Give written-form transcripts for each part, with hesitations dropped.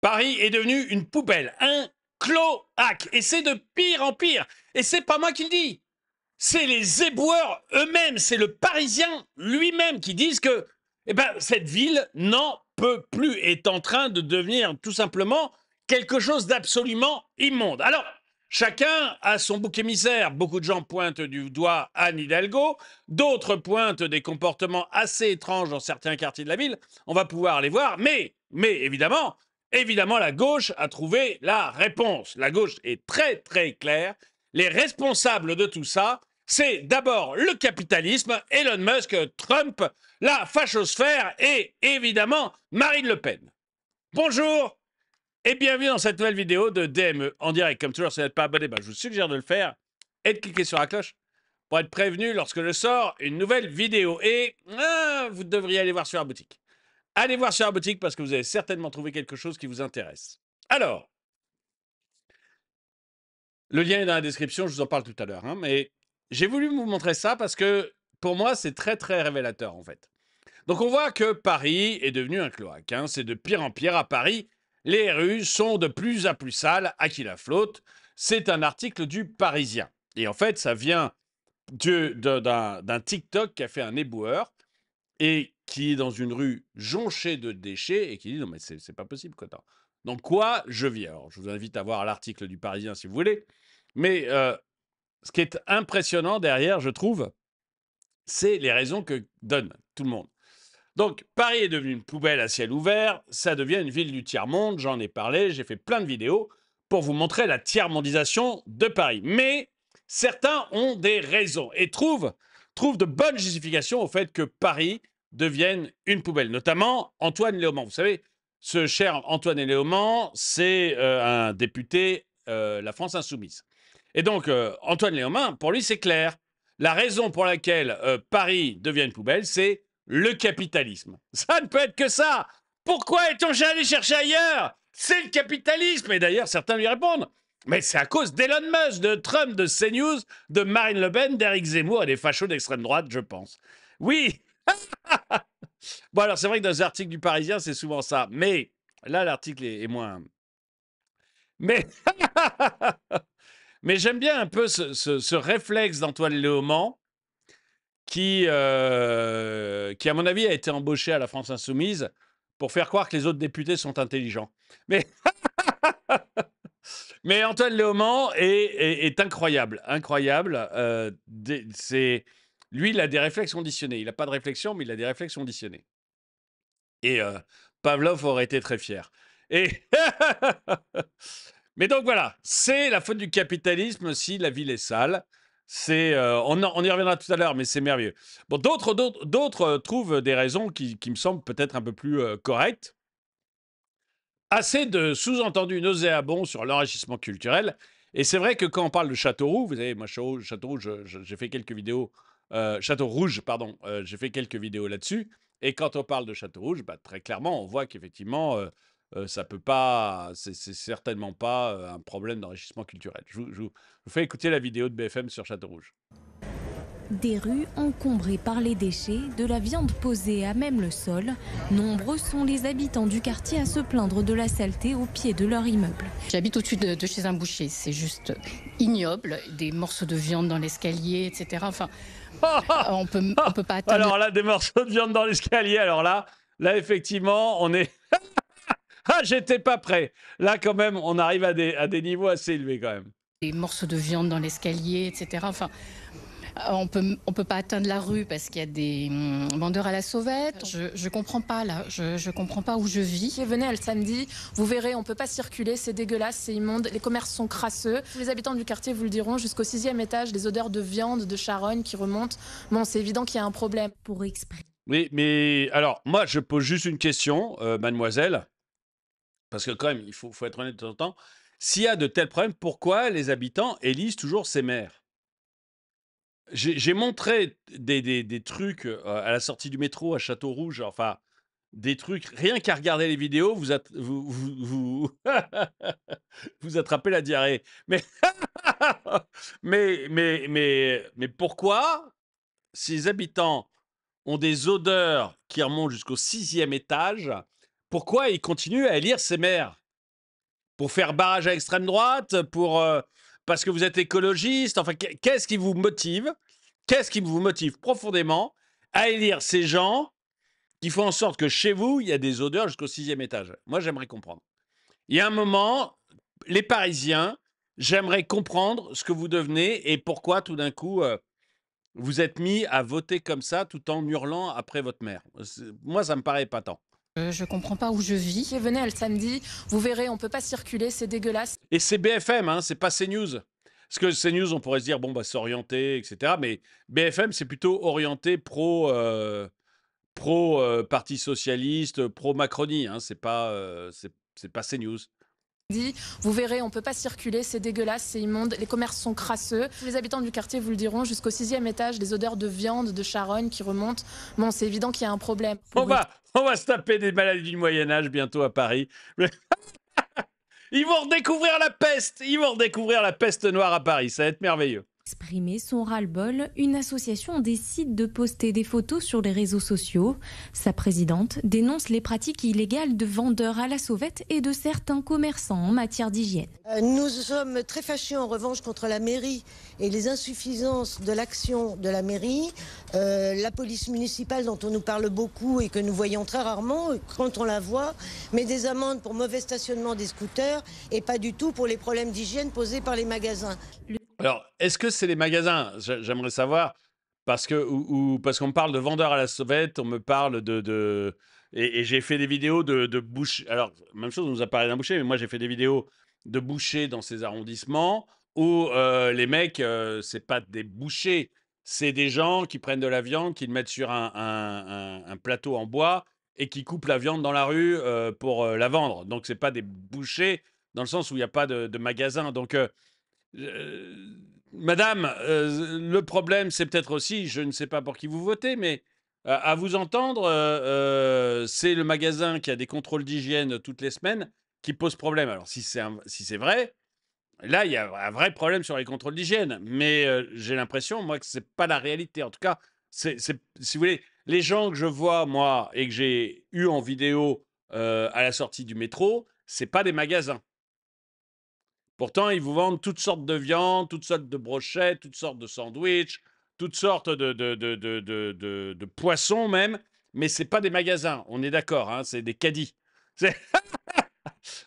Paris est devenu une poubelle, un cloaque. Et c'est de pire en pire. Et c'est pas moi qui le dis. C'est les éboueurs eux-mêmes. C'est le Parisien lui-même qui disent que cette ville n'en peut plus, est en train de devenir tout simplement quelque chose d'absolument immonde. Alors, chacun a son bouc émissaire. Beaucoup de gens pointent du doigt Anne Hidalgo, d'autres pointent des comportements assez étranges dans certains quartiers de la ville. On va pouvoir les voir, mais évidemment, la gauche a trouvé la réponse. La gauche est très très claire. Les responsables de tout ça, c'est d'abord le capitalisme, Elon Musk, Trump, la fachosphère et évidemment Marine Le Pen. Bonjour et bienvenue dans cette nouvelle vidéo de DME en direct. Comme toujours, si vous n'êtes pas abonné, je vous suggère de le faire et de cliquer sur la cloche pour être prévenu lorsque je sors une nouvelle vidéo. Et vous devriez aller voir sur la boutique. Allez voir sur la boutique parce que vous allez certainement trouver quelque chose qui vous intéresse. Alors, le lien est dans la description, je vous en parle tout à l'heure. Mais j'ai voulu vous montrer ça parce que pour moi, c'est très très révélateur en fait. Donc on voit que Paris est devenu un cloaque. C'est de pire en pire à Paris. Les rues sont de plus en plus sales, à qui la flotte. C'est un article du Parisien. Et en fait, ça vient d'un TikTok qui a fait un éboueur et qui est dans une rue jonchée de déchets et qui dit non mais c'est pas possible quoi. Donc quoi je vis. Alors je vous invite à voir l'article du Parisien si vous voulez. Mais ce qui est impressionnant derrière, je trouve, c'est les raisons que donne tout le monde. Donc, Paris est devenu une poubelle à ciel ouvert, ça devient une ville du tiers-monde, j'en ai parlé, j'ai fait plein de vidéos pour vous montrer la tiers-mondisation de Paris. Mais certains ont des raisons et trouvent de bonnes justifications au fait que Paris devienne une poubelle, notamment Antoine Léaumont. Vous savez, ce cher Antoine Léaumont, c'est un député La France Insoumise. Et donc, Antoine Léaumont, pour lui, c'est clair. La raison pour laquelle Paris devient une poubelle, c'est le capitalisme. Ça ne peut être que ça. Pourquoi est-on allé chercher ailleurs? C'est le capitalisme. Et d'ailleurs, certains lui répondent. Mais c'est à cause d'Elon Musk, de Trump, de CNews, de Marine Le Pen, d'Éric Zemmour et des fachos d'extrême droite, je pense. Oui. Bon, alors c'est vrai que dans les articles du Parisien, c'est souvent ça. Mais là, l'article est moins... Mais... Mais j'aime bien un peu ce réflexe d'Antoine Léaumont qui, à mon avis, a été embauché à la France Insoumise pour faire croire que les autres députés sont intelligents. Mais, mais Antoine Léaumont est incroyable. Incroyable. Lui, il a des réflexes conditionnés. Il n'a pas de réflexion, mais il a des réflexes conditionnés. Et Pavlov aurait été très fier. Et mais donc voilà, c'est la faute du capitalisme si la ville est sale. On y reviendra tout à l'heure, mais c'est merveilleux. Bon, d'autres trouvent des raisons qui me semblent peut-être un peu plus correctes. Assez de sous-entendus nauséabonds sur l'enrichissement culturel. Et c'est vrai que quand on parle de Châteauroux, vous savez, moi, Châteauroux, j'ai fait quelques vidéos. Château Rouge, pardon, j'ai fait quelques vidéos là-dessus. Et quand on parle de Château Rouge, très clairement, on voit qu'effectivement, ça peut pas, c'est certainement pas un problème d'enrichissement culturel. Je vous fais écouter la vidéo de BFM sur Château Rouge. Des rues encombrées par les déchets, de la viande posée à même le sol. Nombreux sont les habitants du quartier à se plaindre de la saleté au pied de leur immeuble. J'habite au-dessus de chez un boucher, c'est juste ignoble. Des morceaux de viande dans l'escalier, etc. Enfin, on peut pas attendre. Alors là, des morceaux de viande dans l'escalier, alors là effectivement, on est... Ah, j'étais pas prêt. Là, quand même, on arrive à des niveaux assez élevés, quand même. Des morceaux de viande dans l'escalier, etc. Enfin, on peut pas atteindre la rue parce qu'il y a des vendeurs à la sauvette. Je comprends pas, là. Je comprends pas où je vis. Venez le samedi, vous verrez, on peut pas circuler, c'est dégueulasse, c'est immonde, les commerces sont crasseux. Tous les habitants du quartier vous le diront, jusqu'au 6e étage, des odeurs de viande, de charogne qui remontent. Bon, c'est évident qu'il y a un problème. Pour exprimer. Oui, mais alors, moi, je pose juste une question, mademoiselle, parce que quand même, il faut être honnête de temps en temps. S'il y a de tels problèmes, pourquoi les habitants élisent toujours ces maires? J'ai montré des trucs à la sortie du métro à Château-Rouge, enfin, des trucs, rien qu'à regarder les vidéos, vous attrapez la diarrhée. Mais, mais pourquoi ces habitants ont des odeurs qui remontent jusqu'au 6e étage, pourquoi ils continuent à élire ces maires? pour faire barrage à l'extrême droite, parce que vous êtes écologiste. Enfin, qu'est-ce qui vous motive? Qu'est-ce qui vous motive profondément à élire ces gens qui font en sorte que chez vous, il y a des odeurs jusqu'au 6e étage? Moi, j'aimerais comprendre. Il y a un moment, les Parisiens, j'aimerais comprendre ce que vous devenez et pourquoi tout d'un coup, vous êtes mis à voter comme ça tout en hurlant après votre mère. Moi, ça me paraît épatant. Je comprends pas où je vis. Venez le samedi, vous verrez, on peut pas circuler, c'est dégueulasse. Et c'est BFM, hein, c'est pas CNews. Parce que CNews, on pourrait se dire, bon, bah, c'est orienté, etc. Mais BFM, c'est plutôt orienté Parti Socialiste, pro-Macronie. Hein, c'est pas CNews. Vous verrez, on peut pas circuler, c'est dégueulasse, c'est immonde, les commerces sont crasseux. Tous les habitants du quartier vous le diront, jusqu'au 6e étage, des odeurs de viande, de charogne qui remontent. Bon, c'est évident qu'il y a un problème. On va se taper des maladies du Moyen-Âge bientôt à Paris. Ils vont redécouvrir la peste. Ils vont redécouvrir la peste noire à Paris. Ça va être merveilleux. Exprimer son ras-le-bol, une association décide de poster des photos sur les réseaux sociaux. Sa présidente dénonce les pratiques illégales de vendeurs à la sauvette et de certains commerçants en matière d'hygiène. Nous sommes très fâchés en revanche contre la mairie et les insuffisances de l'action de la mairie. La police municipale dont on nous parle beaucoup et que nous voyons très rarement, quand on la voit, met des amendes pour mauvais stationnement des scooters et pas du tout pour les problèmes d'hygiène posés par les magasins. Alors, est-ce que c'est les magasins? J'aimerais savoir, parce qu'on me parle de vendeurs à la sauvette, on me parle et j'ai fait des vidéos de bouchers. Alors, même chose, on nous a parlé d'un boucher, mais moi, j'ai fait des vidéos de bouchers dans ces arrondissements où les mecs, c'est pas des bouchers, c'est des gens qui prennent de la viande, qui le mettent sur un plateau en bois et qui coupent la viande dans la rue pour la vendre. Donc, c'est pas des bouchers dans le sens où il n'y a pas de magasin. Donc, madame, le problème, c'est peut-être aussi, je ne sais pas pour qui vous votez, mais à vous entendre, c'est le magasin qui a des contrôles d'hygiène toutes les semaines qui pose problème. Alors, si c'est vrai, là, il y a un vrai problème sur les contrôles d'hygiène. Mais j'ai l'impression, moi, que ce n'est pas la réalité. En tout cas, si vous voulez, les gens que je vois, moi, et que j'ai eu en vidéo à la sortie du métro, ce n'est pas des magasins. Pourtant, ils vous vendent toutes sortes de viandes, toutes sortes de brochettes, toutes sortes de sandwichs, toutes sortes de poissons même, mais ce n'est pas des magasins, on est d'accord, hein, c'est des caddies.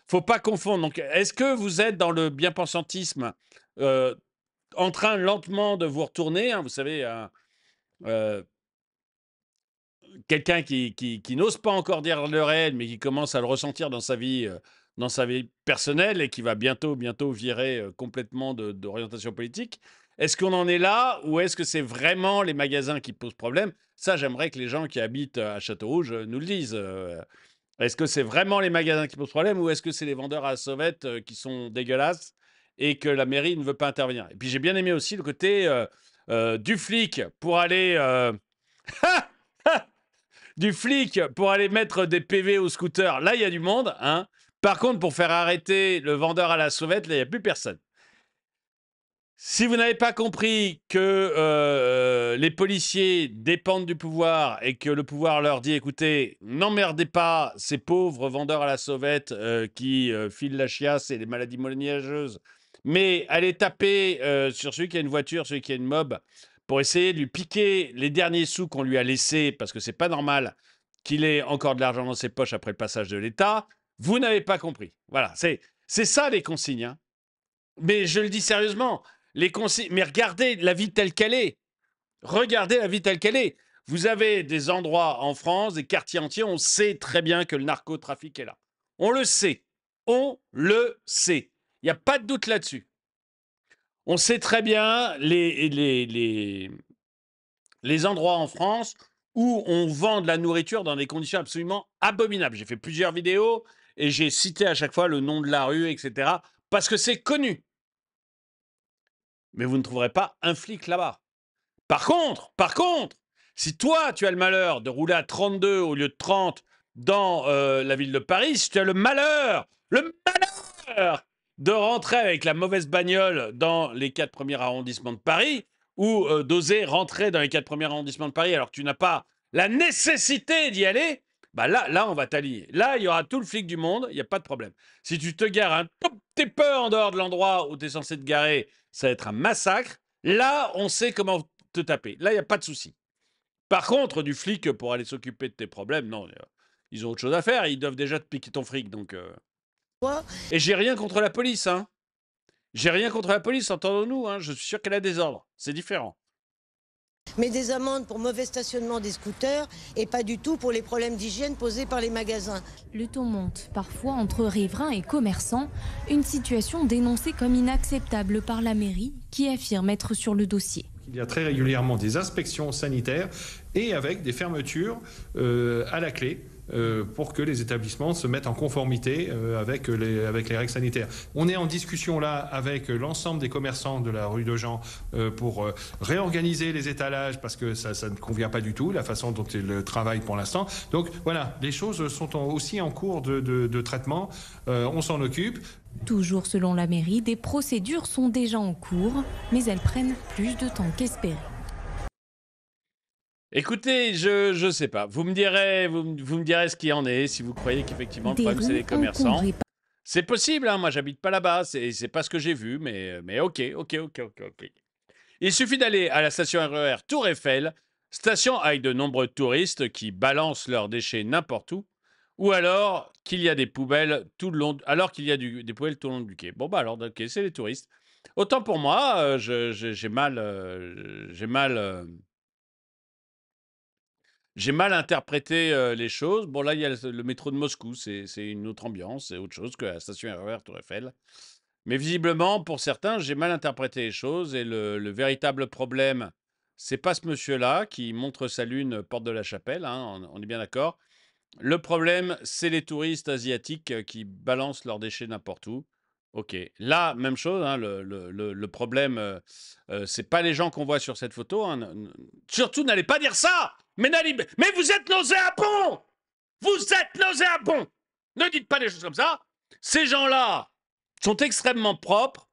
Faut pas confondre. Donc, est-ce que vous êtes dans le bien-pensantisme en train lentement de vous retourner, hein, vous savez, quelqu'un qui n'ose pas encore dire le réel, mais qui commence à le ressentir dans sa vie personnelle et qui va bientôt virer complètement d'orientation politique. Est-ce qu'on en est là ou est-ce que c'est vraiment les magasins qui posent problème? Ça, j'aimerais que les gens qui habitent à Châteaurouge nous le disent. Est-ce que c'est vraiment les magasins qui posent problème ou est-ce que c'est les vendeurs à la sauvette qui sont dégueulasses et que la mairie ne veut pas intervenir? Et puis j'ai bien aimé aussi le côté du flic pour aller... du flic pour aller mettre des PV au scooter. Là, il y a du monde, hein. Par contre, pour faire arrêter le vendeur à la sauvette, là, il n'y a plus personne. Si vous n'avez pas compris que les policiers dépendent du pouvoir et que le pouvoir leur dit, écoutez, n'emmerdez pas ces pauvres vendeurs à la sauvette qui filent la chiasse et les maladies moyenâgeuses, mais allez taper sur celui qui a une voiture, celui qui a une mob, pour essayer de lui piquer les derniers sous qu'on lui a laissés, parce que c'est pas normal qu'il ait encore de l'argent dans ses poches après le passage de l'État. Vous n'avez pas compris. Voilà, c'est ça les consignes. Hein. Mais je le dis sérieusement, les consignes. Mais regardez la vie telle qu'elle est. Regardez la vie telle qu'elle est. Vous avez des endroits en France, des quartiers entiers, on sait très bien que le narcotrafic est là. On le sait. On le sait. Il n'y a pas de doute là-dessus. On sait très bien les endroits en France où on vend de la nourriture dans des conditions absolument abominables. J'ai fait plusieurs vidéos et j'ai cité à chaque fois le nom de la rue, etc. Parce que c'est connu. Mais vous ne trouverez pas un flic là-bas. Par contre, si toi, tu as le malheur de rouler à 32 au lieu de 30 dans la ville de Paris, si tu as le malheur de rentrer avec la mauvaise bagnole dans les 4 premiers arrondissements de Paris, ou d'oser rentrer dans les 4 premiers arrondissements de Paris alors que tu n'as pas la nécessité d'y aller, bah là, on va t'aligner. Là, il y aura tout le flic du monde, il n'y a pas de problème. Si tu te gares un tout petit peu en dehors de l'endroit où tu es censé te garer, ça va être un massacre. Là, on sait comment te taper. Là, il n'y a pas de souci. Par contre, du flic pour aller s'occuper de tes problèmes, non, ils ont autre chose à faire. Ils doivent déjà te piquer ton fric, donc... Et j'ai rien contre la police, hein. J'ai rien contre la police, entendons-nous, hein. Je suis sûr qu'elle a des ordres. C'est différent. Mais des amendes pour mauvais stationnement des scooters et pas du tout pour les problèmes d'hygiène posés par les magasins. Le ton monte, parfois entre riverains et commerçants, une situation dénoncée comme inacceptable par la mairie qui affirme être sur le dossier. Il y a très régulièrement des inspections sanitaires et avec des fermetures à la clé pour que les établissements se mettent en conformité avec les règles sanitaires. On est en discussion là avec l'ensemble des commerçants de la rue de Jean pour réorganiser les étalages parce que ça ne convient pas du tout, la façon dont ils travaillent pour l'instant. Donc voilà, les choses sont aussi en cours de traitement, on s'en occupe. Toujours selon la mairie, des procédures sont déjà en cours, mais elles prennent plus de temps qu'espéré. Écoutez, je sais pas. Vous me direz ce qu'il en est, si vous croyez qu'effectivement le problème c'est les commerçants. C'est possible, hein, moi j'habite pas là-bas, c'est pas ce que j'ai vu, mais ok. Il suffit d'aller à la station RER Tour Eiffel, station avec de nombreux touristes qui balancent leurs déchets n'importe où, ou alors qu'il y a des poubelles tout le long, des poubelles tout le long du quai. Bon bah alors, ok, c'est les touristes. Autant pour moi, j'ai mal interprété les choses. Bon, là, il y a le métro de Moscou. C'est une autre ambiance. C'est autre chose que la station RER Tour Eiffel. Mais visiblement, pour certains, j'ai mal interprété les choses. Et le véritable problème, c'est pas ce monsieur-là qui montre sa lune porte de la Chapelle. Hein, on est bien d'accord. Le problème, c'est les touristes asiatiques qui balancent leurs déchets n'importe où. Ok. Là, même chose. Hein, le problème, c'est pas les gens qu'on voit sur cette photo. Hein. Surtout, n'allez pas dire ça. Mais vous êtes nauséabond! Vous êtes nauséabond! Ne dites pas des choses comme ça. Ces gens-là sont extrêmement propres.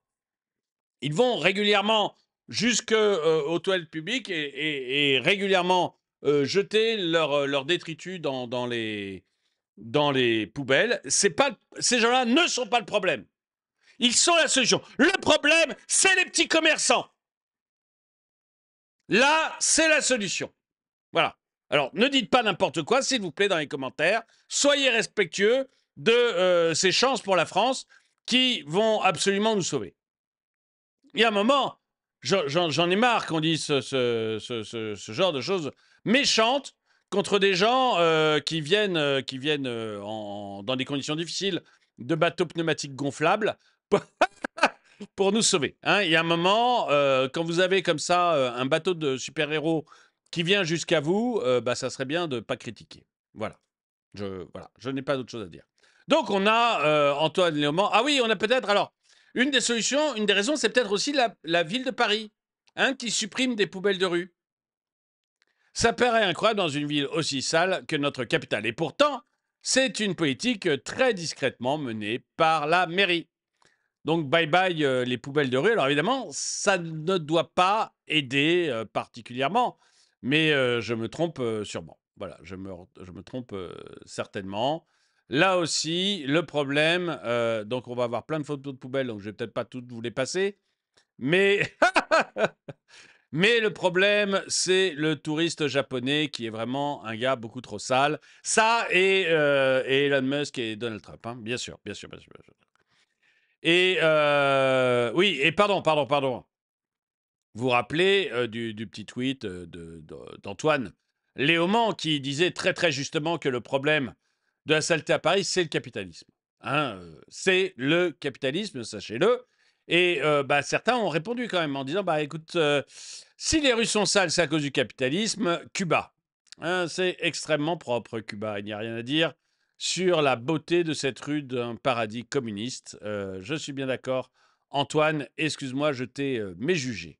Ils vont régulièrement jusqu'aux toilettes publiques et régulièrement jeter leurs détritus dans les poubelles. Ces gens-là ne sont pas le problème. Ils sont la solution. Le problème, c'est les petits commerçants. Là, c'est la solution. Voilà. Alors, ne dites pas n'importe quoi, s'il vous plaît, dans les commentaires. Soyez respectueux de ces chances pour la France qui vont absolument nous sauver. Il y a un moment, j'en ai marre qu'on dise ce genre de choses méchantes contre des gens qui viennent dans des conditions difficiles de bateaux pneumatiques gonflables pour nous sauver. Hein. Il y a un moment, quand vous avez comme ça un bateau de super-héros qui vient jusqu'à vous, ça serait bien de ne pas critiquer. Voilà. Je n'ai pas d'autre chose à dire. Donc, on a Antoine Léaumont. Ah oui, on a peut-être... Alors, une des solutions, une des raisons, c'est peut-être aussi la ville de Paris, hein, qui supprime des poubelles de rue. Ça paraît incroyable dans une ville aussi sale que notre capitale. Et pourtant, c'est une politique très discrètement menée par la mairie. Donc, bye-bye les poubelles de rue. Alors, évidemment, ça ne doit pas aider particulièrement. Mais je me trompe sûrement. Voilà, je me trompe certainement. Là aussi, le problème, donc on va avoir plein de photos de poubelles, donc je vais peut-être pas toutes vous les passer. Mais, mais le problème, c'est le touriste japonais qui est vraiment un gars beaucoup trop sale. Ça et Elon Musk et Donald Trump, hein, bien sûr. Et oui, et pardon. Vous vous rappelez du petit tweet d'Antoine Léaumont qui disait très très justement que le problème de la saleté à Paris, c'est le capitalisme. Hein, c'est le capitalisme, sachez-le. Et certains ont répondu quand même en disant, écoute, si les rues sont sales, c'est à cause du capitalisme. Cuba, hein, c'est extrêmement propre, Cuba. Il n'y a rien à dire sur la beauté de cette rue d'un paradis communiste. Je suis bien d'accord. Antoine, excuse-moi, je t'ai méjugé.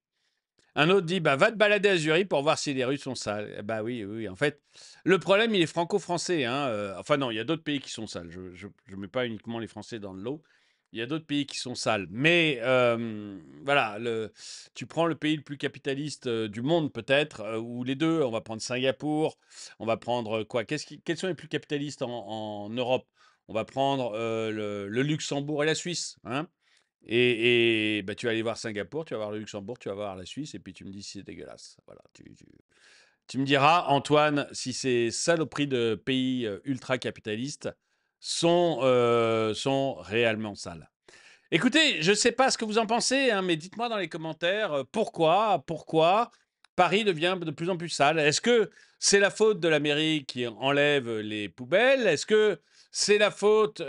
Un autre dit, va te balader à Zurich pour voir si les rues sont sales. Oui. En fait, le problème, il est franco-français. Hein. Enfin non, il y a d'autres pays qui sont sales. Je ne mets pas uniquement les Français dans le lot. Il y a d'autres pays qui sont sales. Mais voilà, tu prends le pays le plus capitaliste du monde, peut-être, ou les deux. On va prendre Singapour. On va prendre quoi? Quels sont les plus capitalistes en Europe? On va prendre le Luxembourg et la Suisse. Hein. Et bah, tu vas aller voir Singapour, tu vas voir le Luxembourg, tu vas voir la Suisse, et puis tu me dis si c'est dégueulasse. Voilà, tu me diras, Antoine, si ces saloperies de pays ultra capitalistes sont réellement sales. Écoutez, je ne sais pas ce que vous en pensez, hein, mais dites-moi dans les commentaires pourquoi Paris devient de plus en plus sale. Est-ce que c'est la faute de la mairie qui enlève les poubelles? Est-ce que c'est la faute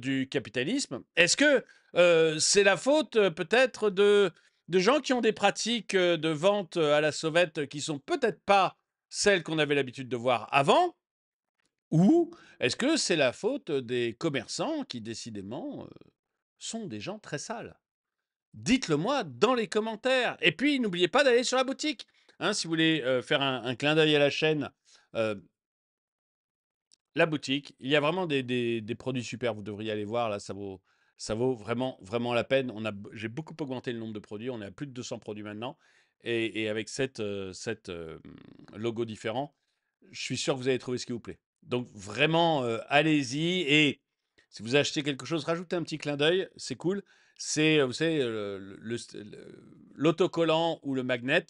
du capitalisme? Est-ce que c'est la faute peut-être de gens qui ont des pratiques de vente à la sauvette qui sont peut-être pas celles qu'on avait l'habitude de voir avant? Ou est-ce que c'est la faute des commerçants qui décidément sont des gens très sales? Dites-le moi dans les commentaires. Et puis, n'oubliez pas d'aller sur la boutique. Hein, si vous voulez faire un clin d'œil à la chaîne, euh, la boutique, il y a vraiment des produits super. Vous devriez aller voir. Là, ça vaut vraiment, vraiment la peine. J'ai beaucoup augmenté le nombre de produits. On est à plus de 200 produits maintenant. Et avec sept logos différents, je suis sûr que vous allez trouver ce qui vous plaît. Donc, vraiment, allez-y. Et si vous achetez quelque chose, rajoutez un petit clin d'œil. C'est cool. C'est, vous savez, l'autocollant ou le magnet.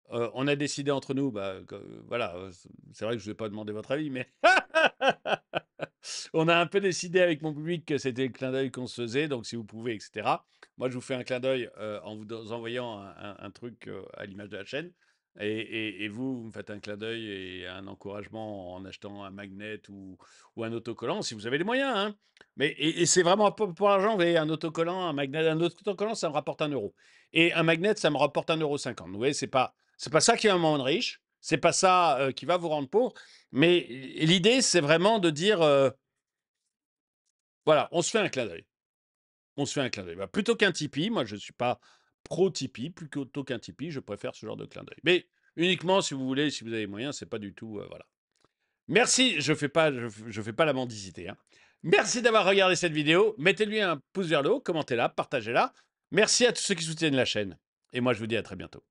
On a décidé entre nous, bah, voilà, c'est vrai que je ne vais pas demander votre avis, mais on a un peu décidé avec mon public que c'était le clin d'œil qu'on se faisait, donc si vous pouvez, etc. Moi, je vous fais un clin d'œil en vous envoyant un truc à l'image de la chaîne. Et vous me faites un clin d'œil et un encouragement en achetant un magnet ou un autocollant, si vous avez les moyens. Hein. Mais, et c'est vraiment pas pour l'argent. Vous voyez, un autocollant, un magnet, un autocollant, ça me rapporte 1 €. Et un magnet, ça me rapporte 1,50 €. Vous voyez, c'est pas ça qui va me rendre riche. C'est pas ça qui va vous rendre pauvre. Mais l'idée, c'est vraiment de dire, voilà, on se fait un clin d'œil. On se fait un clin d'œil. Bah, plutôt qu'un Tipeee, moi je ne suis pas pro Tipeee, plutôt qu'un Tipeee, je préfère ce genre de clin d'œil. Mais uniquement si vous voulez, si vous avez les moyens, c'est pas du tout, voilà. Merci, je fais pas la mendicité. Hein. Merci d'avoir regardé cette vidéo. Mettez-lui un pouce vers le haut, commentez-la, partagez-la. Merci à tous ceux qui soutiennent la chaîne. Et moi je vous dis à très bientôt.